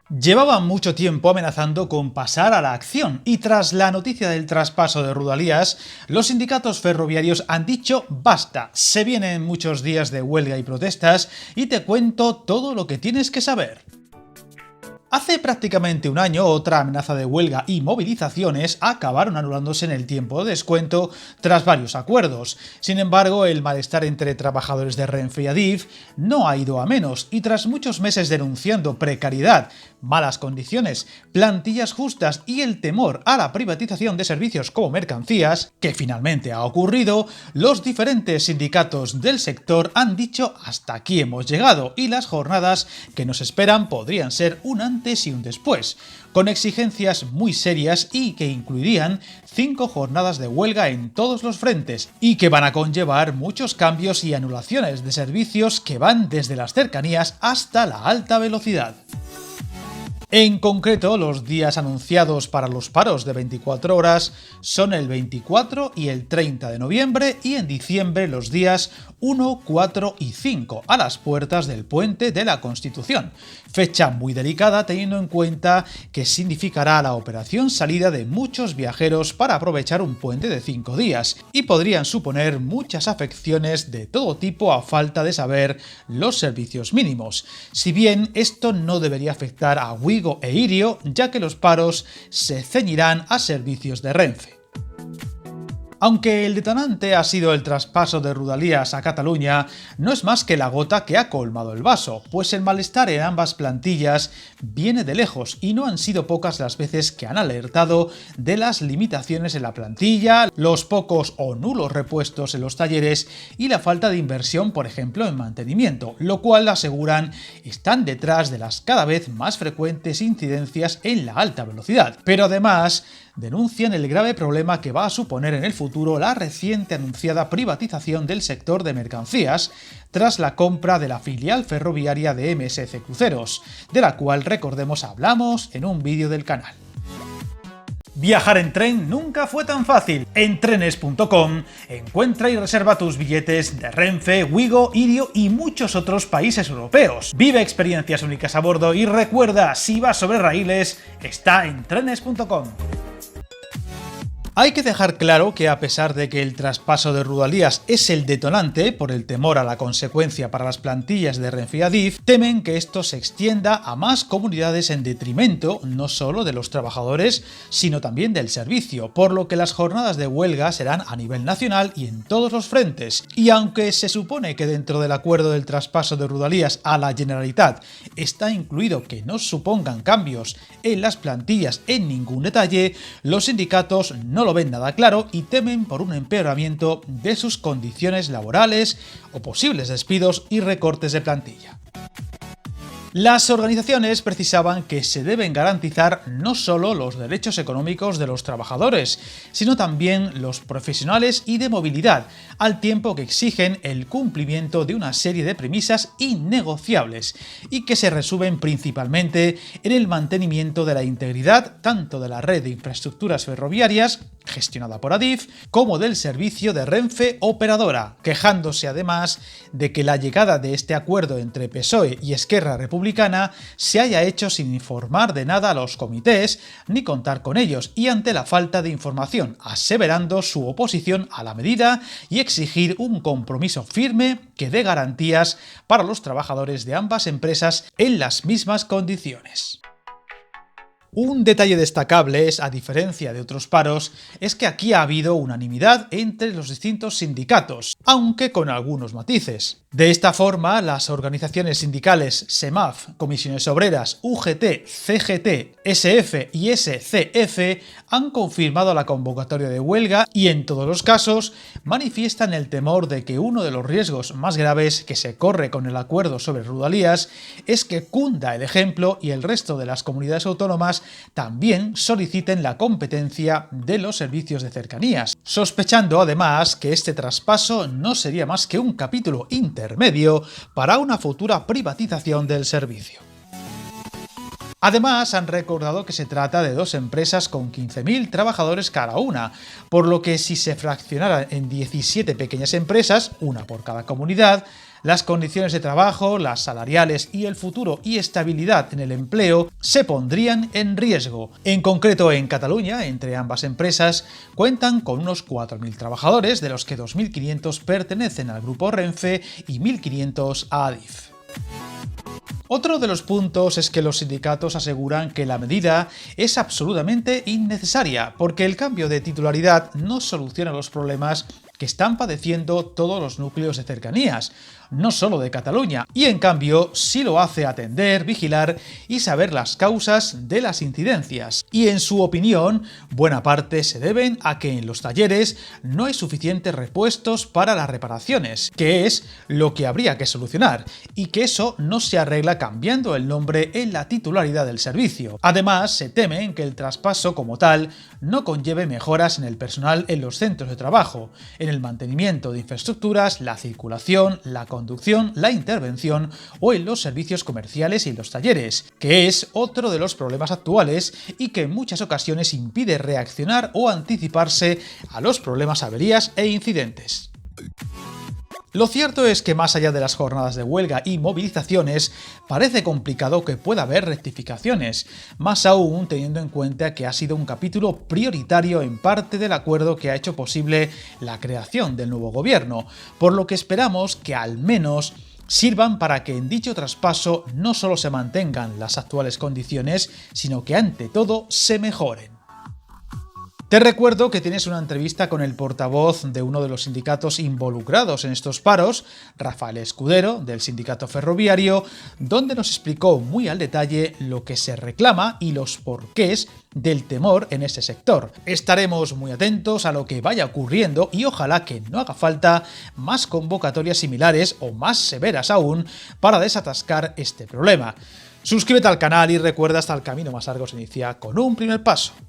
Llevaban mucho tiempo amenazando con pasar a la acción y tras la noticia del traspaso de Rodalías, los sindicatos ferroviarios han dicho basta, se vienen muchos días de huelga y protestas y te cuento todo lo que tienes que saber. Hace prácticamente un año, otra amenaza de huelga y movilizaciones acabaron anulándose en el tiempo de descuento tras varios acuerdos. Sin embargo, el malestar entre trabajadores de Renfe y Adif no ha ido a menos y tras muchos meses denunciando precariedad, malas condiciones, plantillas justas y el temor a la privatización de servicios como mercancías, que finalmente ha ocurrido, los diferentes sindicatos del sector han dicho hasta aquí hemos llegado y las jornadas que nos esperan podrían ser un antes y un después, con exigencias muy serias y que incluirían 5 jornadas de huelga en todos los frentes y que van a conllevar muchos cambios y anulaciones de servicios que van desde las cercanías hasta la alta velocidad. En concreto, los días anunciados para los paros de 24 horas son el 24 y el 30 de noviembre y en diciembre los días 1, 4 y 5 a las puertas del Puente de la Constitución. Fecha muy delicada teniendo en cuenta que significará la operación salida de muchos viajeros para aprovechar un puente de 5 días y podrían suponer muchas afecciones de todo tipo a falta de saber los servicios mínimos. Si bien esto no debería afectar a Wigo e Irio, ya que los paros se ceñirán a servicios de Renfe. Aunque el detonante ha sido el traspaso de Rodalías a Cataluña, no es más que la gota que ha colmado el vaso, pues el malestar en ambas plantillas viene de lejos y no han sido pocas las veces que han alertado de las limitaciones en la plantilla, los pocos o nulos repuestos en los talleres y la falta de inversión, por ejemplo, en mantenimiento, lo cual aseguran están detrás de las cada vez más frecuentes incidencias en la alta velocidad. Pero además, denuncian el grave problema que va a suponer en el futuro la reciente anunciada privatización del sector de mercancías tras la compra de la filial ferroviaria de MSC Cruceros, de la cual recordemos hablamos en un vídeo del canal. Viajar en tren nunca fue tan fácil. En trenes.com encuentra y reserva tus billetes de Renfe, Wigo, Irio y muchos otros países europeos. Vive experiencias únicas a bordo y recuerda, si vas sobre raíles, está en trenes.com. Hay que dejar claro que a pesar de que el traspaso de Rodalías es el detonante por el temor a la consecuencia para las plantillas de Renfe y Adif, temen que esto se extienda a más comunidades en detrimento no solo de los trabajadores, sino también del servicio, por lo que las jornadas de huelga serán a nivel nacional y en todos los frentes. Y aunque se supone que dentro del acuerdo del traspaso de Rodalías a la Generalitat está incluido que no supongan cambios en las plantillas en ningún detalle, los sindicatos no lo ven nada claro y temen por un empeoramiento de sus condiciones laborales o posibles despidos y recortes de plantilla. Las organizaciones precisaban que se deben garantizar no solo los derechos económicos de los trabajadores, sino también los profesionales y de movilidad, al tiempo que exigen el cumplimiento de una serie de premisas innegociables y que se resumen principalmente en el mantenimiento de la integridad tanto de la red de infraestructuras ferroviarias gestionada por Adif, como del servicio de Renfe Operadora, quejándose además de que la llegada de este acuerdo entre PSOE y Esquerra Republicana se haya hecho sin informar de nada a los comités ni contar con ellos y ante la falta de información, aseverando su oposición a la medida y exigir un compromiso firme que dé garantías para los trabajadores de ambas empresas en las mismas condiciones. Un detalle destacable es, a diferencia de otros paros, es que aquí ha habido unanimidad entre los distintos sindicatos, aunque con algunos matices. De esta forma, las organizaciones sindicales SEMAF, Comisiones Obreras, UGT, CGT, SF y SCF han confirmado la convocatoria de huelga y en todos los casos manifiestan el temor de que uno de los riesgos más graves que se corre con el acuerdo sobre Rodalías es que cunda el ejemplo y el resto de las comunidades autónomas también soliciten la competencia de los servicios de cercanías, sospechando además que este traspaso no sería más que un capítulo intermedio para una futura privatización del servicio. Además, han recordado que se trata de dos empresas con 15.000 trabajadores cada una, por lo que si se fraccionaran en 17 pequeñas empresas, una por cada comunidad, las condiciones de trabajo, las salariales y el futuro y estabilidad en el empleo se pondrían en riesgo. En concreto, en Cataluña, entre ambas empresas, cuentan con unos 4.000 trabajadores, de los que 2.500 pertenecen al grupo Renfe y 1.500 a Adif. Otro de los puntos es que los sindicatos aseguran que la medida es absolutamente innecesaria, porque el cambio de titularidad no soluciona los problemas que están padeciendo todos los núcleos de cercanías, no solo de Cataluña, y en cambio sí lo hace atender, vigilar y saber las causas de las incidencias. Y en su opinión, buena parte se deben a que en los talleres no hay suficientes repuestos para las reparaciones, que es lo que habría que solucionar, y que eso no se arregla cambiando el nombre en la titularidad del servicio. Además, se temen que el traspaso como tal no conlleve mejoras en el personal en los centros de trabajo, en el mantenimiento de infraestructuras, la circulación, la conducción, la intervención o en los servicios comerciales y en los talleres, que es otro de los problemas actuales y que en muchas ocasiones impide reaccionar o anticiparse a los problemas, averías e incidentes. Lo cierto es que más allá de las jornadas de huelga y movilizaciones, parece complicado que pueda haber rectificaciones, más aún teniendo en cuenta que ha sido un capítulo prioritario en parte del acuerdo que ha hecho posible la creación del nuevo gobierno, por lo que esperamos que al menos sirvan para que en dicho traspaso no solo se mantengan las actuales condiciones, sino que ante todo se mejoren. Te recuerdo que tienes una entrevista con el portavoz de uno de los sindicatos involucrados en estos paros, Rafael Escudero, del sindicato ferroviario, donde nos explicó muy al detalle lo que se reclama y los porqués del temor en ese sector. Estaremos muy atentos a lo que vaya ocurriendo y ojalá que no haga falta más convocatorias similares o más severas aún para desatascar este problema. Suscríbete al canal y recuerda, hasta el camino más largo se inicia con un primer paso.